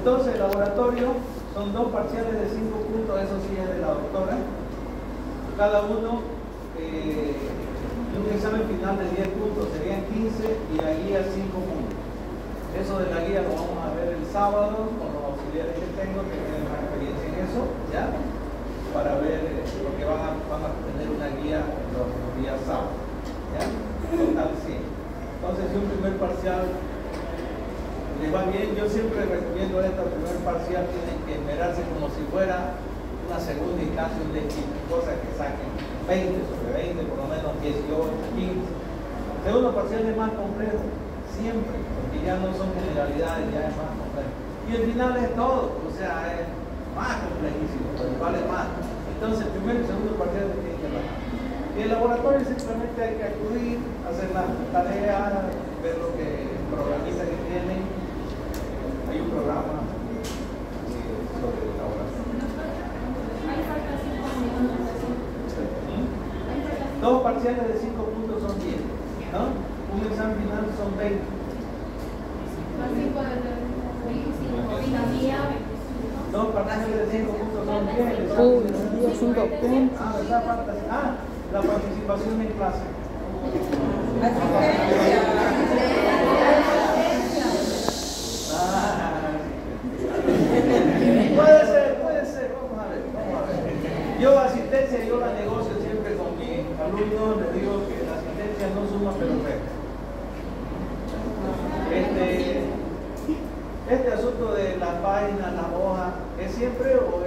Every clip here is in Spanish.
Entonces, el laboratorio son 2 parciales de 5 puntos, eso sí es de la doctora. Cada uno, un examen final de 10 puntos serían 15 y la guía 5 puntos. Eso de la guía lo vamos a ver el sábado con los auxiliares que tengo, que tienen más experiencia en eso, ¿ya? Para ver, porque van a tener una guía los días sábados, ¿ya? Total 100. Entonces, si un primer parcial les va bien, yo siempre recomiendo esto: el primer parcial tienen que esmerarse como si fuera una segunda instancia, un destino, cosas que saquen 20 sobre 20, por lo menos 18, 15. El segundo parcial es más complejo, siempre, porque ya no son generalidades, ya es más complejo. Y el final es todo, o sea, es más complejísimo, pero vale más. Entonces, el primer y segundo parcial se tienen que bajar. Y el laboratorio simplemente hay que acudir, hacer las tareas, ver lo que programita que tienen. Hay un programa sobre el laboratorio. 2 parciales de 5 puntos son 10, ¿no? Un examen final son 20. 2 parciales de 5 puntos son 10. 5 puntos. La participación en clase. Puede ser, vamos a ver. Yo asistencia, yo la negocio siempre con mis alumnos, les digo que la asistencia no suma pero resta. Este asunto de las páginas, las hojas, ¿es siempre o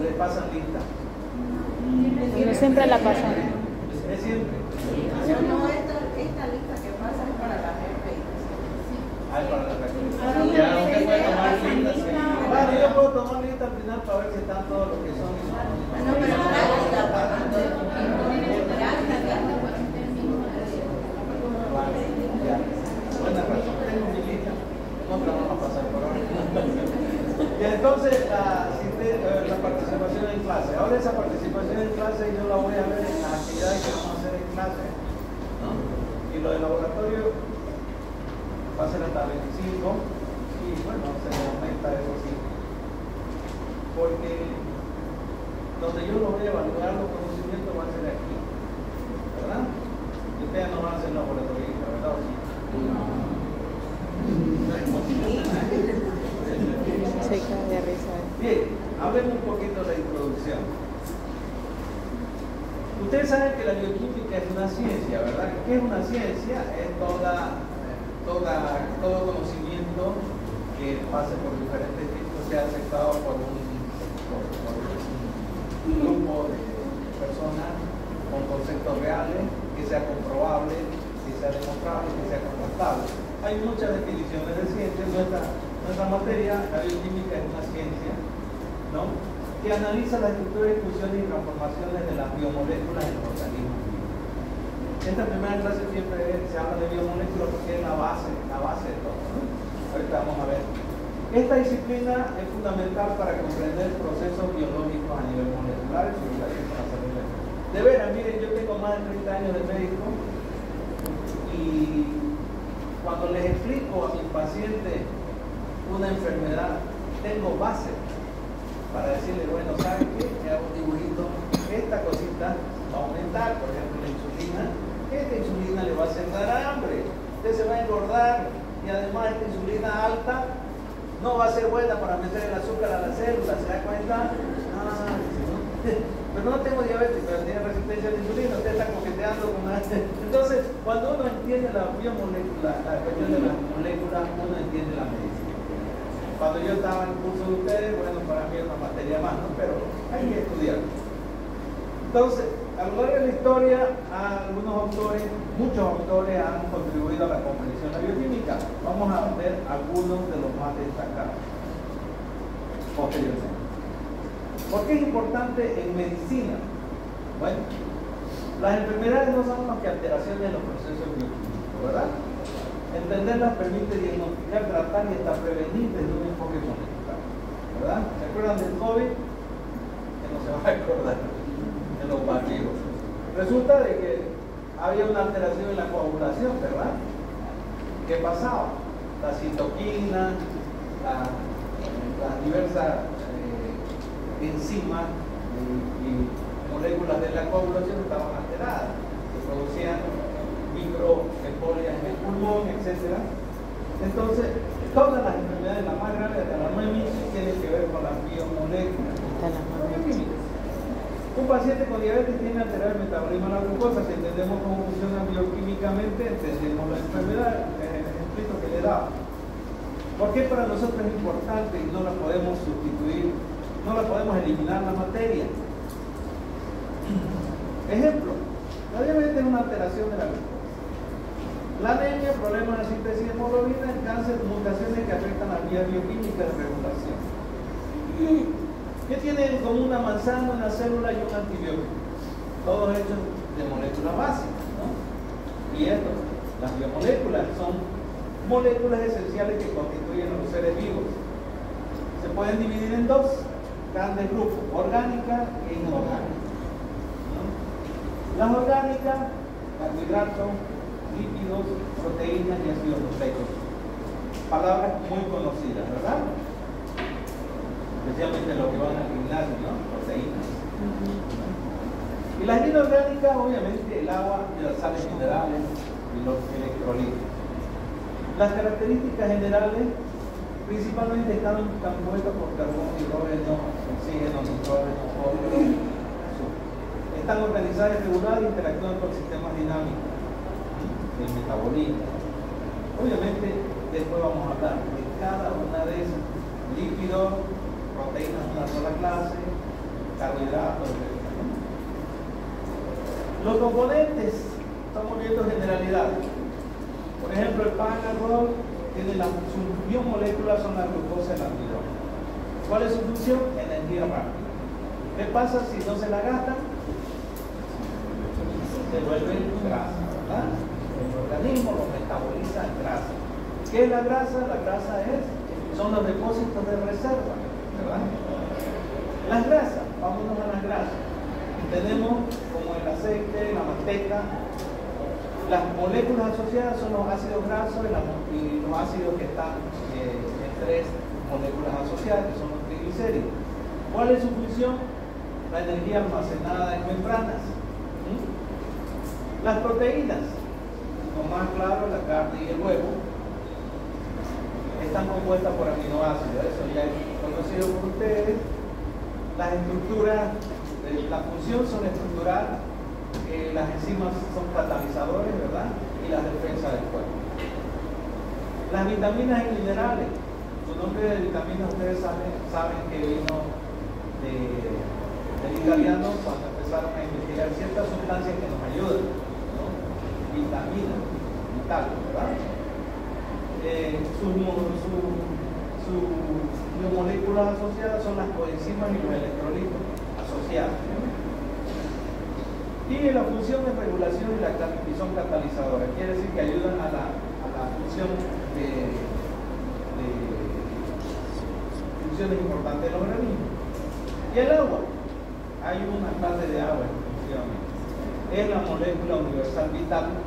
le pasan lista? Siempre la pasan. Es siempre. No, esta lista que pasa es para la jefe. Para la referencia. Ya usted puede tomar lista. Bueno, yo puedo tomar lista al final para ver si están todos los que son. No, pero Buena razón, tengo mi lista. No te la vamos a pasar por ahora. Y entonces la participación en clase. Ahora esa participación en clase yo la voy a ver en las actividades que vamos a hacer en clase, ¿no? Y lo del laboratorio va a ser hasta 25 y bueno, se aumenta eso sí. Porque donde yo lo voy a evaluar los conocimientos va a ser aquí, ¿verdad? Y ustedes no van a hacer laboratorio, ¿verdad? ¿O sí? Se cae de risa. Bien, hablemos un poquito de la introducción. Ustedes saben que la bioquímica es una ciencia, ¿verdad? ¿Qué es una ciencia? Es todo conocimiento que pase por diferentes tipos, sea aceptado por un grupo de personas con conceptos reales, que sea comprobable, que sea demostrable, que sea contrastable. Hay muchas definiciones de ciencia. Nuestra materia, la bioquímica, es una ciencia, ¿no?, que analiza la estructura, discusiones y transformaciones de las biomoléculas en los organismos vivos. Esta primera clase siempre se habla de biomoléculas porque es la base de todo, ¿no? Ahorita vamos a ver. Esta disciplina es fundamental para comprender procesos biológicos a nivel molecular y su relación con la salud. De veras, miren, yo tengo más de 30 años de médico y cuando les explico a mis pacientes una enfermedad, tengo base para decirle, bueno, ¿saben qué? Me hago un dibujito, esta cosita va a aumentar, por ejemplo, la insulina. Esta insulina le va a hacer dar hambre, usted se va a engordar y además esta insulina alta no va a ser buena para meter el azúcar a la célula, ¿se da cuenta? Pero no tengo diabetes, pero tiene resistencia a la insulina, usted está coqueteando con la... Entonces, cuando uno entiende la biomolécula, la cuestión de las moléculas, uno entiende la medicina. Cuando yo estaba en el curso de ustedes, bueno, para mí es una materia más, ¿no? Pero hay que estudiar. Entonces, a lo largo de la historia, algunos autores, muchos autores han contribuido a la comprensión de la bioquímica. Vamos a ver algunos de los más destacados posteriormente. ¿Por qué es importante en medicina? Bueno, las enfermedades no son más que alteraciones en los procesos bioquímicos, ¿verdad? Entenderlas permite diagnosticar, tratar y hasta prevenir desde un enfoque molecular, ¿verdad? ¿Se acuerdan del COVID? Que no se va a acordar, de los vacíos. Resulta de que había una alteración en la coagulación, ¿verdad? ¿Qué pasaba? La citoquina, las diversas enzimas y moléculas de la coagulación estaban alteradas, se producían microemolias en el pulmón, etc. Entonces, todas las enfermedades, la más grave hasta la anemia, tienen que ver con las biomoléculas. Un paciente con diabetes tiene alterado el metabolismo de la glucosa. Si entendemos cómo funciona bioquímicamente, entendemos la enfermedad, el ejemplito que le da. ¿Por qué para nosotros es importante y no la podemos sustituir, no la podemos eliminar la materia? Ejemplo, la diabetes es una alteración de la glucosa. La anemia, problemas de la síntesis de hemoglobina, el cáncer, mutaciones que afectan las vías bioquímicas de regulación. ¿Qué tienen como una manzana, una célula y un antibiótico? Todos hechos de moléculas básicas, ¿no? Y esto, las biomoléculas son moléculas esenciales que constituyen a los seres vivos. Se pueden dividir en dos grandes grupos, orgánica e inorgánica, ¿no? Las orgánicas, carbohidratos, lípidos, proteínas y ácidos nucleicos. Palabras muy conocidas, ¿verdad? Especialmente lo que van al gimnasio, ¿no? Proteínas. Y las inorgánicas, obviamente, el agua y las sales minerales y los electrolitos. Las características generales principalmente están compuestas por carbono, hidrógeno, oxígeno, nitrógeno, óxido. Están organizadas y reguladas e interactúan con sistemas dinámicos del metabolismo. Obviamente, después vamos a hablar de cada una de esas: lípidos, proteínas de una sola clase, carbohidratos, etc. Los componentes, estamos viendo generalidades. Por ejemplo, el pan, el arroz, sus biomoléculas son la glucosa y el hidrógeno. ¿Cuál es su función? Energía rápida. ¿Qué pasa si no se la gastan? Se vuelve grasa, ¿verdad? El organismo lo metaboliza en grasa. ¿Qué es la grasa? La grasa son los depósitos de reserva, ¿verdad? Las grasas, vámonos a las grasas. Tenemos como el aceite, la manteca. Las moléculas asociadas son los ácidos grasos y los ácidos que están en tres moléculas asociadas, que son los triglicéridos. ¿Cuál es su función? La energía almacenada en membranas. Las proteínas, lo más claro, la carne y el huevo, están compuestas por aminoácidos. Eso ya es conocido por ustedes. Las estructuras, la función son estructural. Las enzimas son catalizadores, ¿verdad? Y las defensas del cuerpo. Las vitaminas y minerales. Su nombre de vitaminas, ustedes saben que vino del italiano cuando empezaron a investigar ciertas sustancias que nos ayudan, ¿no? Vitaminas, vitales, ¿verdad? Sus biomoléculas asociadas son las coenzimas y los electrolitos asociados. Y la función de regulación y son catalizadoras, quiere decir que ayudan a la función de funciones importantes del organismo. Y el agua, hay una clase de agua exclusivamente. Es la molécula universal vital,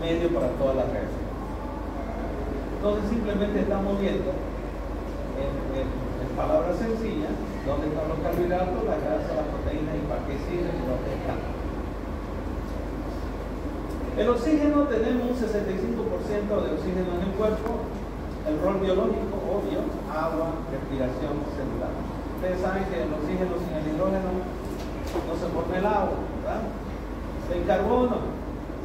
medio para todas las redes. Entonces simplemente estamos viendo en palabras sencillas dónde están los carbohidratos, las grasas, las proteínas y para qué sirven y dónde están. El oxígeno, tenemos un 65% de oxígeno en el cuerpo. El rol biológico, obvio, agua, respiración celular. Ustedes saben que el oxígeno sin el hidrógeno no se forma el agua, ¿verdad? El carbono,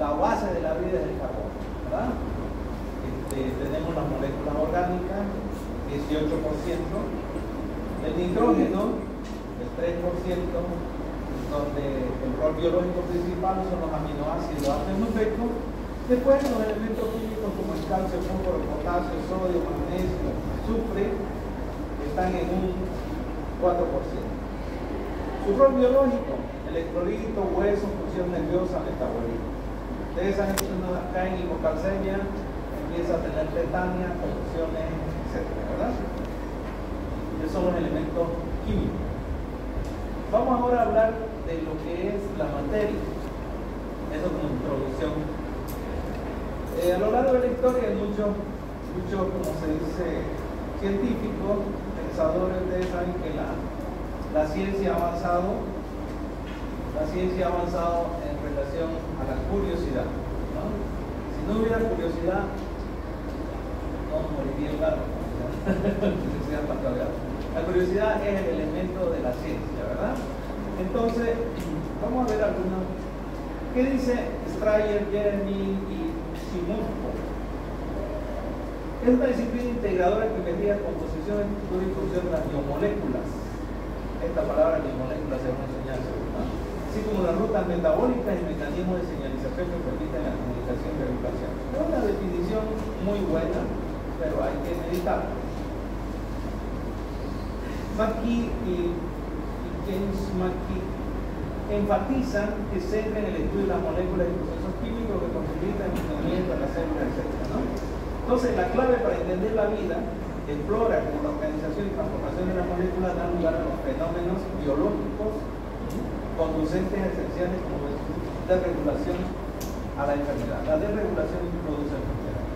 la base de la vida es el carbono, ¿verdad? Tenemos las moléculas orgánicas, 18%. El nitrógeno, el 3%, donde el rol biológico principal son los aminoácidos y los ácidos nucleicos. Después los elementos químicos como el calcio, el fósforo, el potasio, el sodio, el magnesio, el azufre, están en un 4%. Su rol biológico, electrolito, hueso, función nerviosa, metabolismo. Ustedes saben que uno cae en hipocalcemia, empieza a tener tetania, confusiones, etc., ¿verdad? Esos son los elementos químicos. Vamos ahora a hablar de lo que es la materia. Eso como introducción. A lo largo de la historia hay muchos, como se dice, científicos, pensadores, ustedes saben que la ciencia ha avanzado en relación a la curiosidad, ¿no? Si no hubiera curiosidad, no moriría el gato. La curiosidad es el elemento de la ciencia, ¿verdad? Entonces, vamos a ver algunos. ¿Qué dice Strayer, Jeremy y Simonko? Es una disciplina integradora que investiga composición, estructura y función de las biomoléculas. Esta palabra biomoléculas es una enseñanza, ¿no? Así como las rutas metabólicas y mecanismos de señalización que permiten la comunicación y regulación. Es una definición muy buena, pero hay que meditarla. Mackey y James Mackey enfatizan que se centra en el estudio de las moléculas y procesos químicos que posibilitan el funcionamiento de las células, etc., ¿no? Entonces, la clave para entender la vida explora cómo la organización y transformación de las moléculas dan lugar a los fenómenos biológicos conducentes esenciales como la desregulación a la enfermedad. La desregulación produce enfermedad.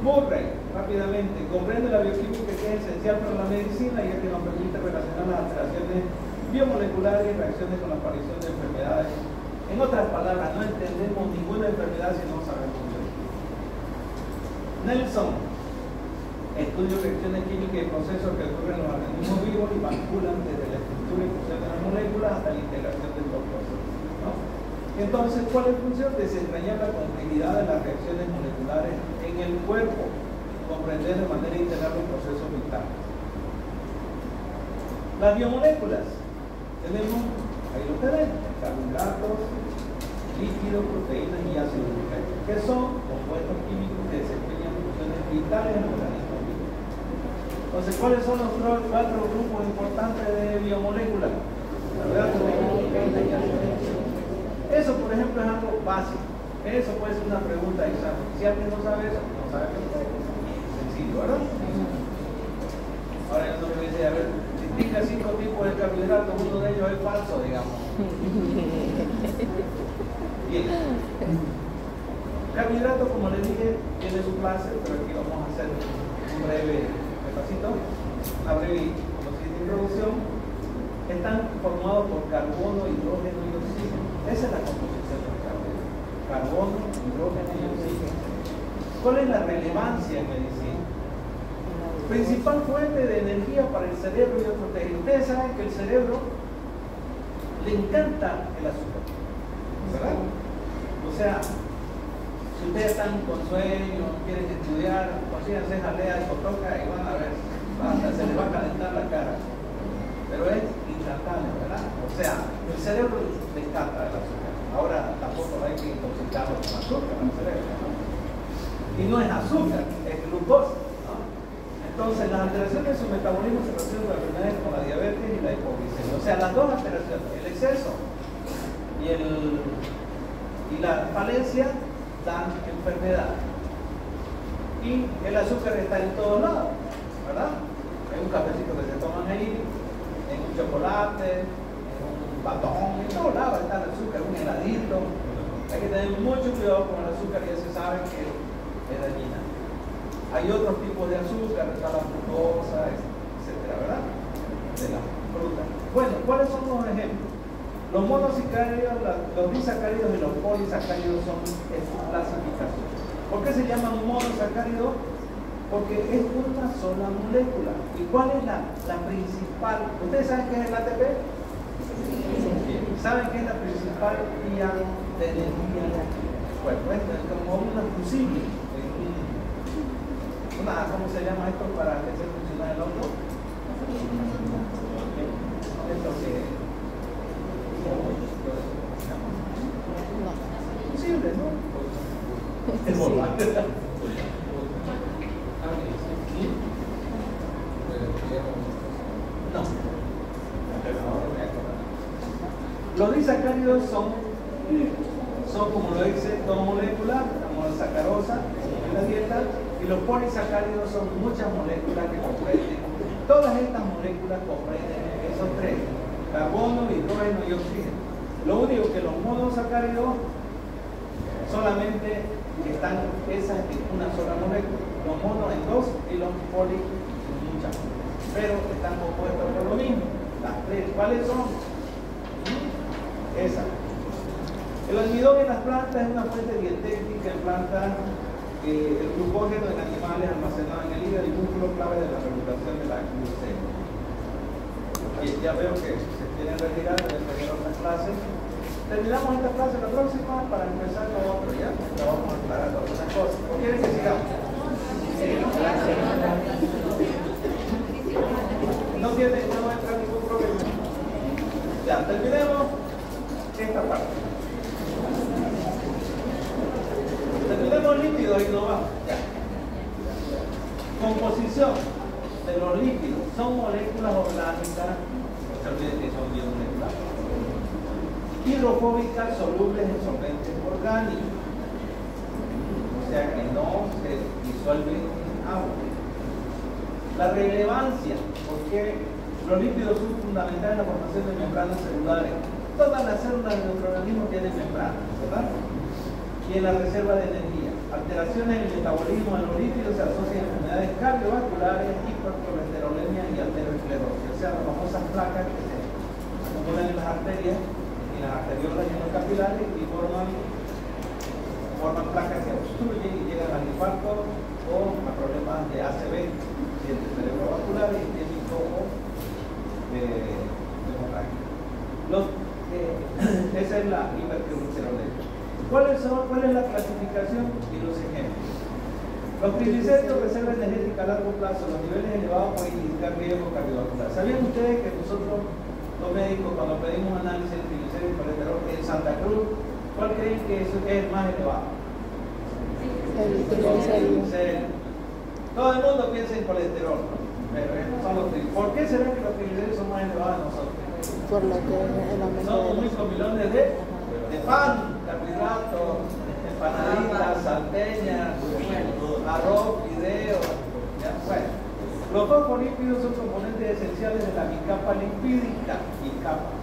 Murray, rápidamente, comprende la bioquímica que es esencial para la medicina y es que nos permite relacionar las alteraciones biomoleculares y reacciones con la aparición de enfermedades. En otras palabras, no entendemos ninguna enfermedad si no sabemos bioquímica. Nelson, estudio reacciones químicas y procesos que ocurren en los organismos vivos y vinculan desde la estructura y función de las moléculas hasta la integración de estos procesos, ¿no? Entonces, ¿cuál es la función? Desentrañar la complejidad de las reacciones moleculares en el cuerpo, comprender de manera integral los procesos vitales. Las biomoléculas, tenemos, ahí lo tenemos, carbohidratos, líquidos, proteínas y ácidos nucleicos, que son compuestos químicos que desempeñan funciones vitales en el organismo vivo. Entonces, ¿cuáles son los cuatro grupos importantes de biomoléculas? Eso, por ejemplo, es algo básico. Eso puede ser una pregunta de examen. Si alguien no sabe eso, no sabe qué es. Sencillo, ¿verdad? Ahora yo no me dice, a ver, distingue 5 tipos de carbohidratos, uno de ellos es falso, digamos. Bien. Carbohidratos, como les dije, tiene su clase, pero aquí vamos a hacer un breve repasito, una breve introducción. Están formados por carbono, hidrógeno y oxígeno. Esa es la composición del carbono. Carbono, hidrógeno y oxígeno. ¿Cuál es la relevancia en medicina? Principal fuente de energía para el cerebro y otros tejidos. Ustedes saben que el cerebro le encanta el azúcar, ¿verdad? O sea, si ustedes están con sueño, quieren estudiar, consíganse jalea y cotoca y van a ver, se les va a calentar la cara. Pero es instantáneo, ¿verdad? O sea, el cerebro le encanta el azúcar. Ahora tampoco hay que intoxicarlo con azúcar al cerebro, ¿no? Y no es azúcar, es glucosa, ¿no? Entonces, las alteraciones de su metabolismo se relacionan con enfermedades como la diabetes y la hipoglicemia. O sea, las dos alteraciones, el exceso y la falencia, dan enfermedad. Y el azúcar está en todos lados, ¿verdad? Hay un cafecito que se toman ahí, en un chocolate, en un batón, en todos lados está el azúcar, un heladito. Hay que tener mucho cuidado con el azúcar, ya se sabe que es dañina. Hay otros tipos de azúcar, está la fructosa, etcétera, ¿verdad? De la fruta. Bueno, ¿cuáles son los ejemplos? Los monosacáridos, los disacáridos y los polisacáridos son esta clasificación. ¿Por qué se llaman monosacáridos? Porque es una sola molécula. ¿Y cuál es la principal? ¿Ustedes saben qué es el ATP? Sí. ¿Saben qué es la principal vía de energía? Bueno, esto es como una fusible. ¿Cómo se llama esto para que se funcione el otro? Esto que fusible, ¿no? Es volante. No. Los disacáridos son como lo dice, dos moléculas, como la sacarosa, como en la dieta, y los polisacáridos son muchas moléculas que comprenden. Todas estas moléculas comprenden esos tres: carbono, hidrógeno y oxígeno. Lo único que los monosacáridos solamente están esas en una sola molécula. Los monos en dos y los poli en muchas. Pero están compuestos por lo mismo. Las tres, ¿cuáles son? Esas. El almidón en las plantas es una fuente dietética en plantas. El glucógeno en animales almacenado en el hígado y músculo clave de la regulación de la glucemia. Y ya veo que se quieren retirar de tener otras clases. Terminamos esta clase, la próxima para empezar lo otro, ¿ya? Ya vamos a aclarar otras cosas. ¿O quieren que sigamos? No va a entrar ningún problema. Ya, terminemos esta parte. Terminemos lípidos y no vamos. Ya. Composición de los lípidos. Son moléculas orgánicas, no se olviden que son biomoleculares, hidrofóbicas solubles en solventes orgánicos, o sea que no se disuelven en agua. La relevancia, porque los lípidos son fundamentales en la formación de membranas celulares. Todas las células de nuestro organismo tienen membranas, ¿verdad? Y en la reserva de energía. Alteraciones en el metabolismo de los lípidos se asocian a enfermedades cardiovasculares, hipercolesterolemia y arteriosclerosis, o sea, las famosas placas que se acumulan en las arterias, en las arteriolas y en los capilares y forman placas que obstruyen y llegan al infarto o a problemas de ACV, accidente cerebrovascular, isquémico o hemorrágico. Esa es la hipercolesterolemia. ¿Cuál es la clasificación y los ejemplos? Los triglicéridos, reserva energética a largo plazo, los niveles elevados pueden indicar riesgo cardiovascular. ¿Sabían ustedes que nosotros, los médicos, cuando pedimos análisis de triglicéridos y colesterol en Santa Cruz, cuál creen que es el más elevado? El triglicérido. Todo el mundo piensa en colesterol, ¿no? Pero son los triglicéridos. ¿Por qué será que los triglicéridos son más elevados a nosotros? Por lo que el aumento somos muy comilones de pan, carbohidratos, empanaditas, salteñas, arroz, fideos. Bueno, los fosfolípidos son componentes esenciales de la bicapa lipídica,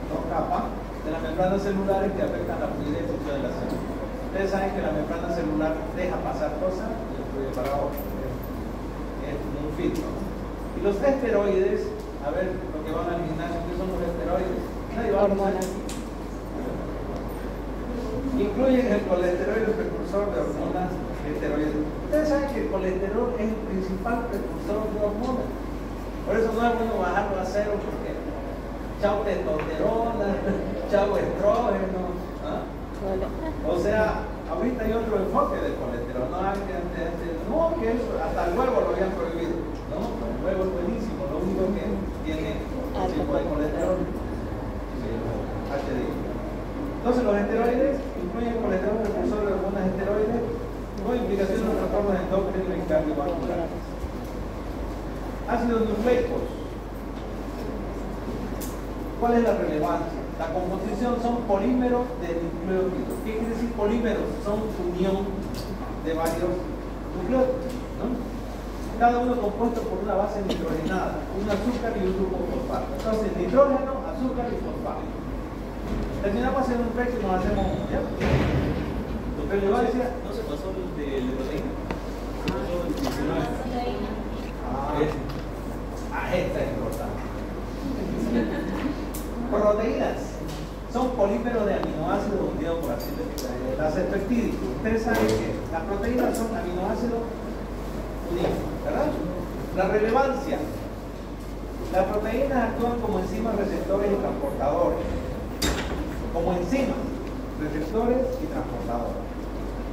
no capa, de las membranas celulares que afectan la fluidez y función de la célula. Ustedes saben que la membrana celular deja pasar cosas y el fluido para abajo es un filtro. Y los esteroides, a ver, lo que van al gimnasio, ¿qué son los esteroides? Nadie va a hormonas. Incluyen el colesterol, el precursor de hormonas esteroides. Ustedes saben que el colesterol es el principal precursor de hormonas. Por eso no es bueno bajarlo a cero porque chao testosterona, chao estrógeno. ¿Ah? O sea, ahorita hay otro enfoque del colesterol. No, que eso, hasta el huevo lo habían prohibido. No, el huevo es buenísimo, lo único que tiene un tipo de colesterol. HDL. Entonces los esteroides incluyen el colesterol precursor de hormonas esteroides con implicación en los trastornos endocrinos y cardiovasculares. Ácidos nucleicos. ¿Cuál es la relevancia? La composición son polímeros de nucleótidos. ¿Qué quiere decir polímeros? Son unión de varios nucleótidos, ¿no? Cada uno compuesto por una base nitrogenada, un azúcar y un grupo fosfato. Entonces, nitrógeno, azúcar y fosfato. Terminamos haciendo un break y nos hacemos un ¿ya? Pero le va a decir, ¿no se pasó el de proteína? Esta es importante. Proteínas son polímeros de aminoácidos unidos por ácido nucleico. Las peptídicos. Ustedes saben que las proteínas son aminoácidos unidos, ¿verdad? La relevancia. Las proteínas actúan como enzimas receptores y transportadores. Como enzimas, receptores y transportadores.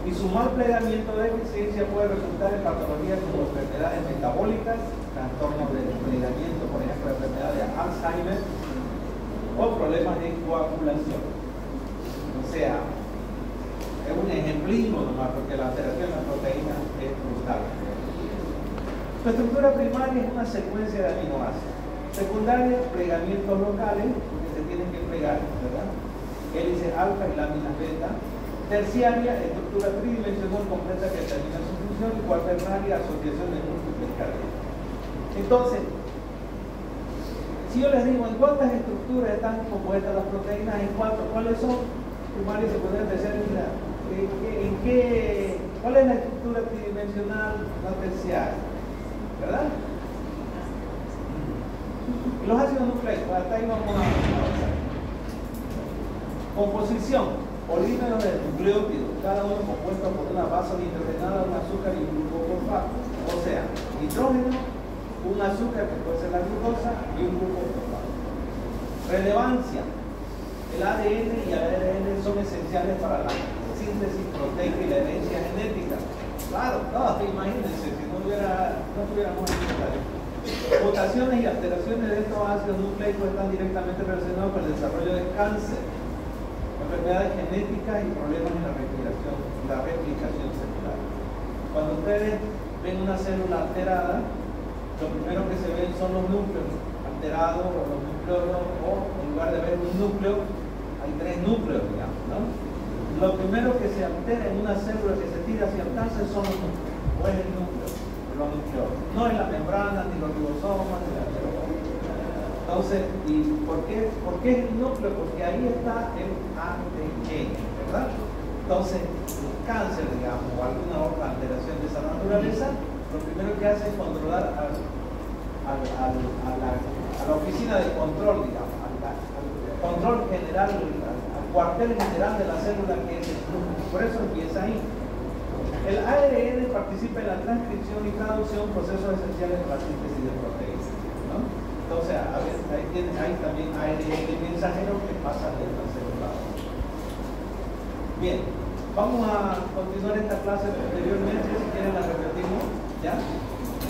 Y su mal plegamiento de eficiencia puede resultar en patologías como enfermedades metabólicas, trastornos de plegamiento, por ejemplo, la enfermedad de Alzheimer, o problemas de coagulación. O sea, es un ejemplismo nomás, porque la alteración de las proteínas es brutal. Su estructura primaria es una secuencia de aminoácidos. Secundaria, plegamientos locales, porque se tienen que plegar, ¿verdad? Hélices alfa y láminas beta. Terciaria, estructura tridimensional completa que determina su función. Y cuaternaria, asociación de múltiples cadenas. Entonces, si yo les digo en cuántas estructuras están compuestas las proteínas, en cuántas, ¿cuáles son? Primaria, secundaria, terciaria, ¿en qué ¿Cuál es la estructura tridimensional? La terciaria, ¿verdad? Y los ácidos nucleicos, hasta ahí vamos a avanzar. Composición: polímeros de nucleótidos, cada uno compuesto por una base nitrogenada, un azúcar y un grupo fosfato. O sea, nitrógeno, un azúcar que puede ser la glucosa y un grupo fosfato. Relevancia: el ADN y el ARN son esenciales para la síntesis proteica y la herencia genética. Claro, imagínense, si no tuviéramos necesario. Mutaciones y alteraciones de estos ácidos nucleicos están directamente relacionados con el desarrollo de cáncer, enfermedades genéticas y problemas en la replicación celular. Cuando ustedes ven una célula alterada, lo primero que se ven son los núcleos alterados o los nucleolos, o en lugar de ver un núcleo, hay 3 núcleos, digamos, ¿no? Lo primero que se altera en una célula que se tira hacia el cáncer son los núcleos, o es el núcleo, los nucleolos. No es la membrana, ni los ribosomas, ni la célula. Entonces, ¿y por qué es el núcleo? Porque ahí está el ADN, ¿verdad? Entonces, el cáncer, digamos, o alguna otra alteración de esa naturaleza, lo primero que hace es controlar a la oficina de control, digamos, al control general, al cuartel general de la célula, que es el núcleo. Por eso empieza ahí. El ARN participa en la transcripción y traducción, procesos esenciales de la síntesis de proteínas, ¿no? Entonces, a ver, hay también ARN mensajero que pasa de la célula. Bien, vamos a continuar esta clase posteriormente, si quieren la repetimos, ¿ya?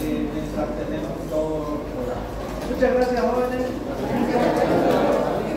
Mientras tenemos todo el programa. Muchas gracias, jóvenes.